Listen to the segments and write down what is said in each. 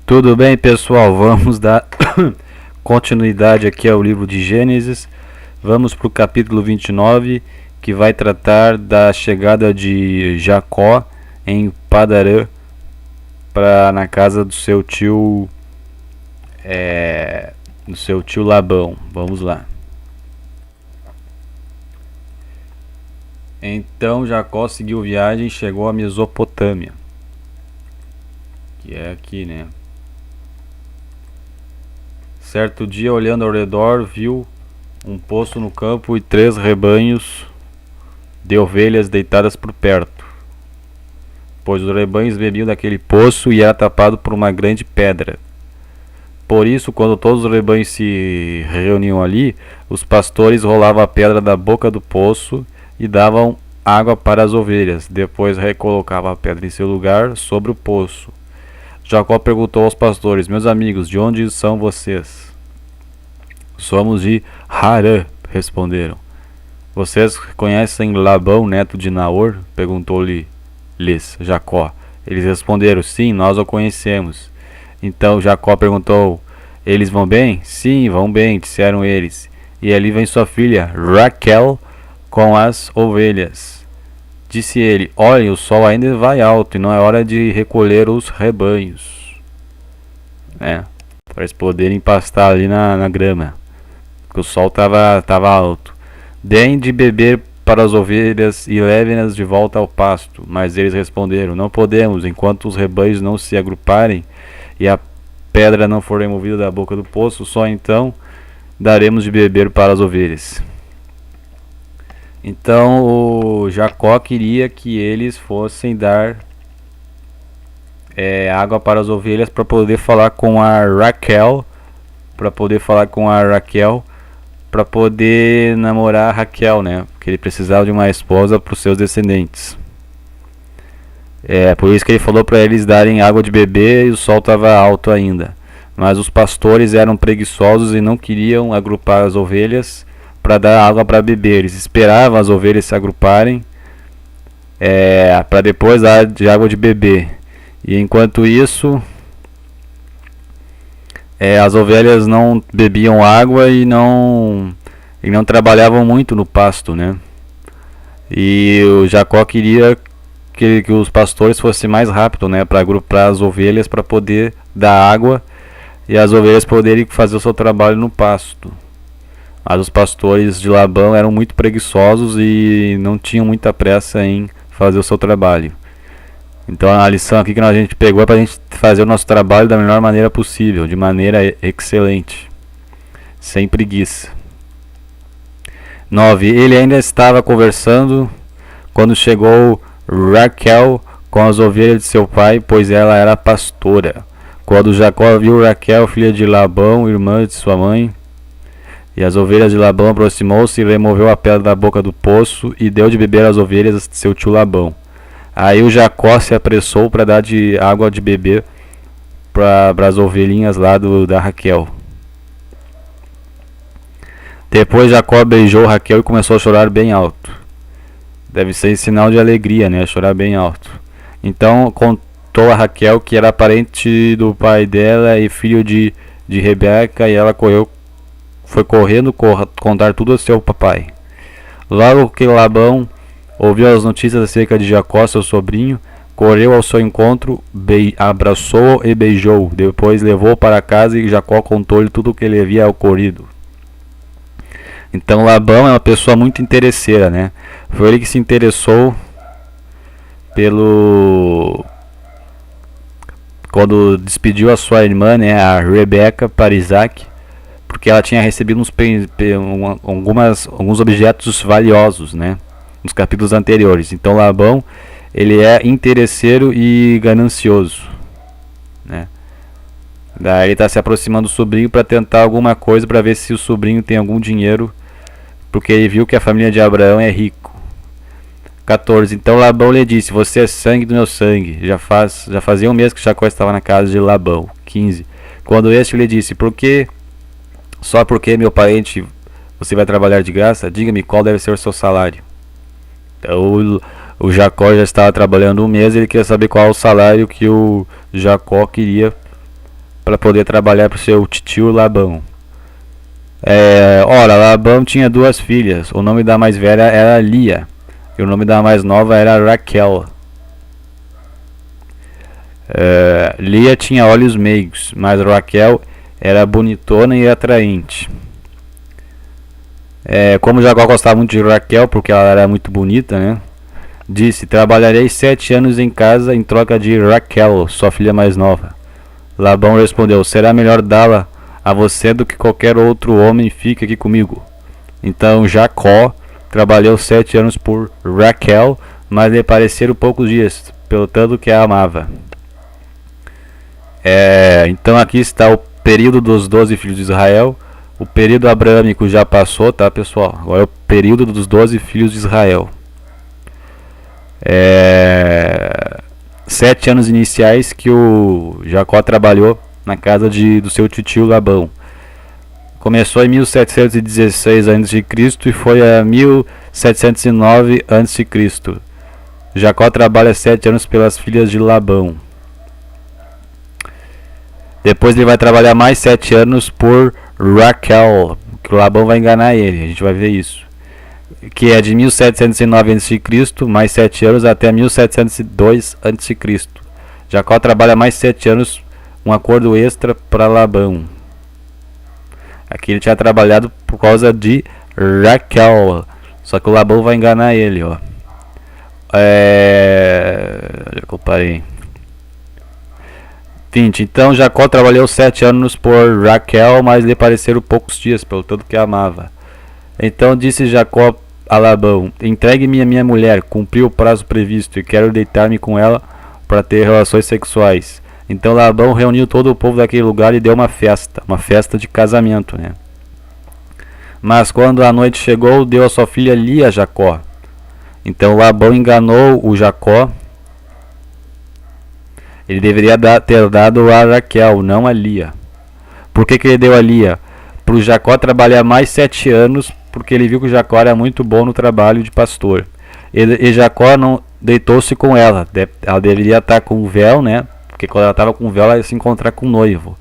Tudo bem, pessoal? Vamos dar continuidade aqui ao livro de Gênesis. Vamos para o capítulo 29, que vai tratar da chegada de Jacó em Padarã na casa do seu tio Labão. Vamos lá. Então Jacó seguiu viagem e chegou a Mesopotâmia, que é aqui, né? Certo dia, olhando ao redor, viu um poço no campo e 3 rebanhos de ovelhas deitadas por perto, pois os rebanhos bebiam daquele poço e era tapado por uma grande pedra. Por isso, quando todos os rebanhos se reuniam ali, os pastores rolavam a pedra da boca do poço e davam água para as ovelhas. Depois recolocavam a pedra em seu lugar sobre o poço. Jacó perguntou aos pastores: meus amigos, de onde são vocês? Somos de Harã, responderam. Vocês conhecem Labão, neto de Naor? Perguntou-lhes Jacó. Eles responderam: sim, nós o conhecemos. Então Jacó perguntou: eles vão bem? Sim, vão bem, disseram eles. E ali vem sua filha Raquel com as ovelhas. Disse ele: olhem, o sol ainda vai alto e não é hora de recolher os rebanhos. Para eles poderem pastar ali na grama, porque o sol estava alto. Deem de beber para as ovelhas e levem-nas de volta ao pasto. Mas eles responderam: não podemos, enquanto os rebanhos não se agruparem e a pedra não for removida da boca do poço, só então daremos de beber para as ovelhas. Então o Jacó queria que eles fossem dar água para as ovelhas para poder falar com a Raquel, para poder namorar a Raquel, né? Porque ele precisava de uma esposa para os seus descendentes. Por isso que ele falou para eles darem água de beber e o sol estava alto ainda. Mas os pastores eram preguiçosos e não queriam agrupar as ovelhas para dar água para beber. Eles esperavam as ovelhas se agruparem para depois dar de água de beber. E enquanto isso, as ovelhas não bebiam água e não trabalhavam muito no pasto, né? E o Jacó queria que os pastores fossem mais rápido, né, para agrupar as ovelhas para poder dar água e as ovelhas poderem fazer o seu trabalho no pasto. Mas os pastores de Labão eram muito preguiçosos e não tinham muita pressa em fazer o seu trabalho. Então a lição aqui que a gente pegou é para a gente fazer o nosso trabalho da melhor maneira possível, de maneira excelente, sem preguiça. 9. Ele ainda estava conversando quando chegou Raquel com as ovelhas de seu pai, pois ela era pastora. Quando Jacó viu Raquel, filha de Labão, irmã de sua mãe, e as ovelhas de Labão, aproximou-se e removeu a pedra da boca do poço e deu de beber às ovelhas de seu tio Labão. Aí o Jacó se apressou para dar de água de beber para as ovelhinhas lá da Raquel. Depois Jacó beijou Raquel e começou a chorar bem alto. Deve ser sinal de alegria, né? Chorar bem alto. Então contou a Raquel que era parente do pai dela e filho de Rebeca, e ela foi correndo contar tudo ao seu papai. Logo que Labão ouviu as notícias acerca de Jacó, seu sobrinho, correu ao seu encontro, abraçou-o e beijou. Depois levou para casa e Jacó contou-lhe tudo o que lhe havia ocorrido. Então Labão é uma pessoa muito interesseira, né? Foi ele que se interessou quando despediu a sua irmã, né, a Rebeca, para Isaac, porque ela tinha recebido alguns objetos valiosos, né, nos capítulos anteriores. Então Labão, ele é interesseiro e ganancioso, né? Daí ele está se aproximando do sobrinho para tentar alguma coisa, para ver se o sobrinho tem algum dinheiro, porque ele viu que a família de Abraão é rico. 14. Então Labão lhe disse: você é sangue do meu sangue. Já fazia um mês que Jacó estava na casa de Labão. 15. Quando este lhe disse: só porque meu parente você vai trabalhar de graça? Diga-me qual deve ser o seu salário. Então o Jacó já estava trabalhando um mês e ele queria saber qual o salário que o Jacó queria para poder trabalhar para o seu tio Labão. Ora, Labão tinha duas filhas. O nome da mais velha era Lia e o nome da mais nova era Raquel. Lia tinha olhos meigos, mas Raquel era bonitona e atraente. Como Jacó gostava muito de Raquel, porque ela era muito bonita, né? Disse: trabalharei 7 anos em casa em troca de Raquel, sua filha mais nova. Labão respondeu: será melhor dá-la a você do que qualquer outro homem, fique aqui comigo. Então Jacó trabalhou 7 anos por Raquel, mas lhe pareceram poucos dias, pelo tanto que a amava. Então aqui está o período dos 12 filhos de Israel. O período abraâmico já passou, tá, pessoal? Agora é o período dos 12 filhos de Israel. 7 anos iniciais que o Jacó trabalhou na casa do seu tio Labão. Começou em 1716 a.C. e foi a 1709 a.C. Jacó trabalha 7 anos pelas filhas de Labão. Depois ele vai trabalhar mais 7 anos por Raquel, que o Labão vai enganar ele, a gente vai ver isso. Que é de 1709 a.C. mais 7 anos até 1702 a.C. Jacó trabalha mais 7 anos, um acordo extra para Labão. Aqui ele tinha trabalhado por causa de Raquel, só que o Labão vai enganar ele, ó. Onde é que eu parei? 20. Então Jacó trabalhou 7 anos por Raquel, mas lhe pareceram poucos dias, pelo tanto que a amava. Então disse Jacó a Labão: entregue-me a minha mulher, cumpri o prazo previsto e quero deitar-me com ela para ter relações sexuais. Então Labão reuniu todo o povo daquele lugar e deu uma festa de casamento, né? Mas quando a noite chegou, deu a sua filha Lia a Jacó. Então Labão enganou o Jacó. Ele deveria ter dado a Raquel, não a Lia. Por que ele deu a Lia? Para o Jacó trabalhar mais 7 anos, porque ele viu que o Jacó era muito bom no trabalho de pastor. E Jacó não deitou-se com ela. Ela deveria estar com o véu, né? Porque quando ela estava com o véu, ela ia se encontrar com o noivo.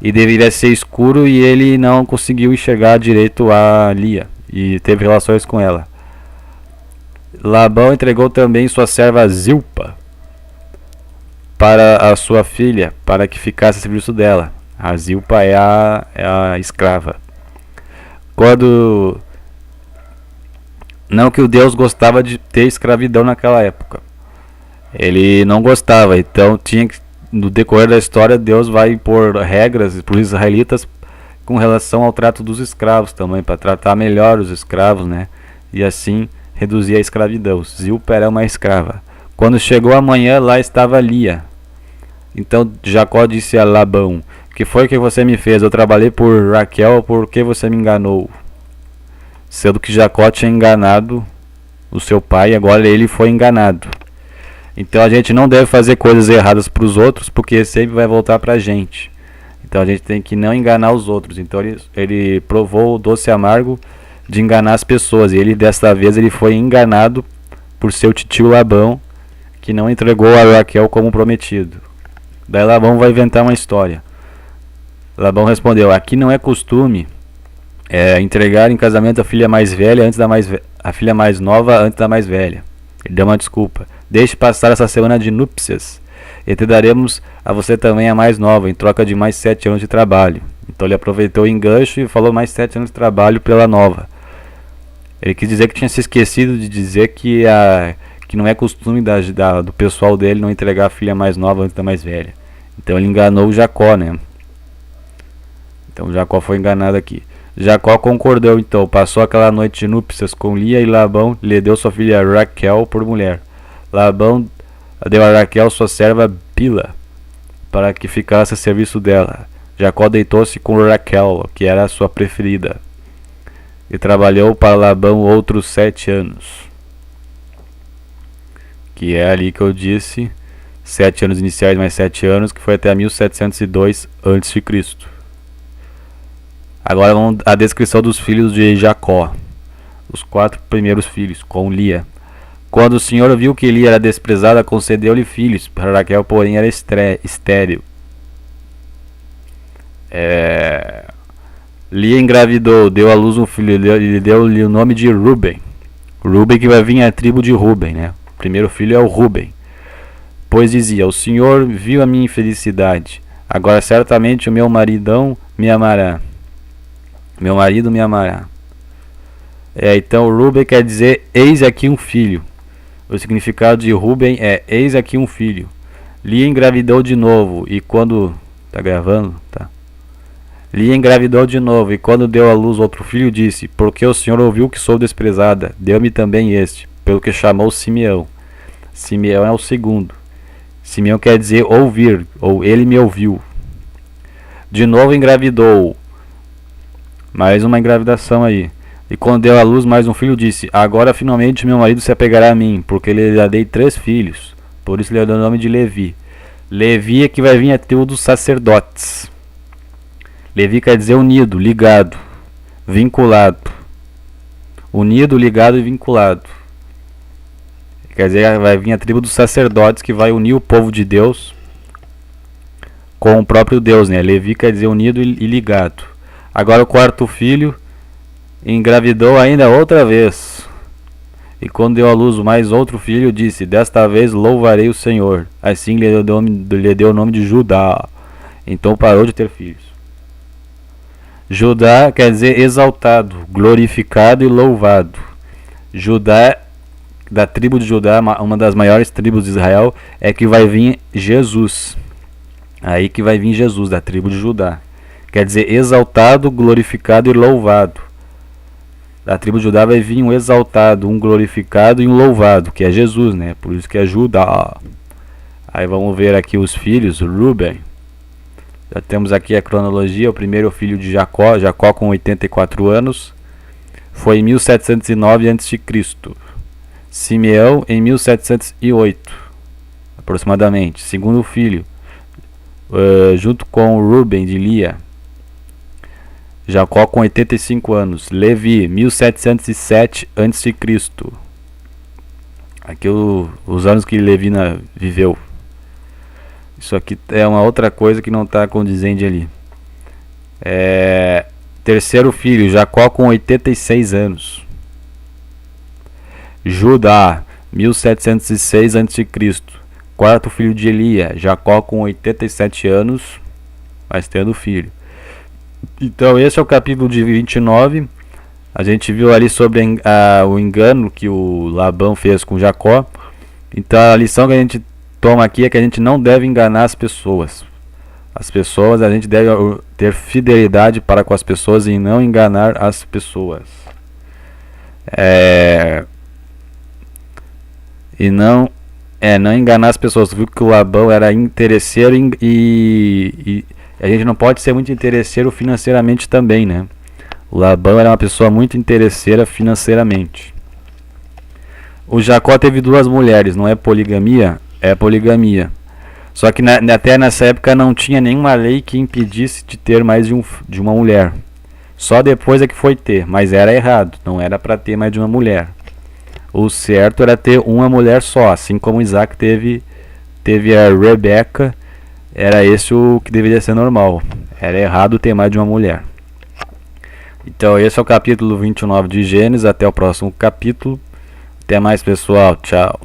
E deveria ser escuro e ele não conseguiu enxergar direito a Lia. E teve relações com ela. Labão entregou também sua serva Zilpa para a sua filha, para que ficasse a serviço dela. A Zilpa é a escrava. Não que o Deus gostava de ter escravidão naquela época. Ele não gostava, então tinha que, no decorrer da história, Deus vai impor regras para os israelitas com relação ao trato dos escravos também, para tratar melhor os escravos, né? E assim reduzir a escravidão. Zilpa era uma escrava. Quando chegou a manhã, lá estava Lia. Então Jacó disse a Labão: que foi que você me fez? Eu trabalhei por Raquel, por que você me enganou? Sendo que Jacó tinha enganado o seu pai, agora ele foi enganado. Então a gente não deve fazer coisas erradas para os outros, porque sempre vai voltar para a gente. Então a gente tem que não enganar os outros. Então ele provou o doce amargo de enganar as pessoas. E ele, desta vez, ele foi enganado por seu tio Labão, que não entregou a Raquel como prometido. Daí Labão vai inventar uma história. Labão respondeu: aqui não é costume entregar em casamento a filha mais velha antes da a filha mais nova antes da mais velha. Ele deu uma desculpa: deixe passar essa semana de núpcias e te daremos a você também a mais nova, em troca de mais 7 anos de trabalho. Então ele aproveitou o engancho e falou mais 7 anos de trabalho pela nova. Ele quis dizer que tinha se esquecido de dizer que não é costume do pessoal dele não entregar a filha mais nova antes da mais velha. Então ele enganou o Jacó, né? Então Jacó foi enganado aqui. Jacó concordou, então passou aquela noite de núpcias com Lia e Labão lhe deu sua filha Raquel por mulher. Labão deu a Raquel sua serva Bila para que ficasse a serviço dela. Jacó deitou-se com Raquel, que era a sua preferida, e trabalhou para Labão outros 7 anos. Que é ali que eu disse, 7 anos iniciais mais 7 anos, que foi até 1702 a.C. Agora vamos a descrição dos filhos de Jacó. Os 4 primeiros filhos, com Lia. Quando o Senhor viu que Lia era desprezada, concedeu-lhe filhos. Raquel, porém, era estéril. Lia engravidou, deu à luz um filho, e deu-lhe o nome de Ruben. Ruben, que vai vir a tribo de Ruben, né? O primeiro filho é o Ruben. Pois dizia: o Senhor viu a minha infelicidade, agora certamente o meu maridão me amará. Meu marido me amará. Então Ruben quer dizer eis aqui um filho. O significado de Ruben é eis aqui um filho. Lia engravidou de novo e quando... Tá gravando? Tá. Lia engravidou de novo e quando deu à luz outro filho disse: porque o Senhor ouviu que sou desprezada, deu-me também este, pelo que chamou Simeão. Simeão é o segundo. Simeão quer dizer ouvir, ou ele me ouviu. De novo engravidou. Mais uma engravidação aí. E quando deu à luz mais um filho disse: agora finalmente meu marido se apegará a mim, porque lhe dei 3 filhos. Por isso lhe deu o nome de Levi. Levi é que vai vir a tribo dos sacerdotes. Levi quer dizer unido, ligado, vinculado. Unido, ligado e vinculado. Quer dizer, vai vir a tribo dos sacerdotes que vai unir o povo de Deus com o próprio Deus, né? Levi quer dizer unido e ligado. Agora o quarto filho engravidou ainda outra vez. E quando deu à luz mais outro filho, disse: desta vez louvarei o Senhor. Assim lhe deu o nome de Judá. Então parou de ter filhos. Judá quer dizer exaltado, glorificado e louvado. Judá, da tribo de Judá, uma das maiores tribos de Israel, é que vai vir Jesus. Aí que vai vir Jesus, da tribo de Judá. Quer dizer exaltado, glorificado e louvado. Da tribo de Judá vai vir um exaltado, um glorificado e um louvado, que é Jesus, né? Por isso que é Judá. Aí vamos ver aqui os filhos. Ruben. Já temos aqui a cronologia. O primeiro filho de Jacó, Jacó com 84 anos, foi em 1709 a.C. Simeão em 1708, aproximadamente. Segundo filho, junto com Ruben de Lia, Jacó com 85 anos. Levi, 1707 a.C. Aqui os anos que Levi viveu. Isso aqui é uma outra coisa que não está condizente ali. Terceiro filho, Jacó com 86 anos. Judá, 1706 a.C. Quarto filho de Elia, Jacó com 87 anos, mas tendo filho. Então esse é o capítulo de 29. A gente viu ali sobre o engano que o Labão fez com Jacó. Então a lição que a gente toma aqui é que a gente não deve enganar as pessoas. As pessoas, a gente deve ter fidelidade para com as pessoas e não enganar as pessoas. Não enganar as pessoas. Viu que o Labão era interesseiro e a gente não pode ser muito interesseiro financeiramente também, né? O Labão era uma pessoa muito interesseira financeiramente. O Jacó teve 2 mulheres, não é poligamia? É poligamia. Só que até nessa época não tinha nenhuma lei que impedisse de ter mais de uma mulher. Só depois é que foi ter, mas era errado, não era para ter mais de uma mulher. O certo era ter uma mulher só, assim como Isaac teve a Rebeca, era esse o que deveria ser normal. Era errado ter mais de uma mulher. Então esse é o capítulo 29 de Gênesis, até o próximo capítulo. Até mais, pessoal, tchau.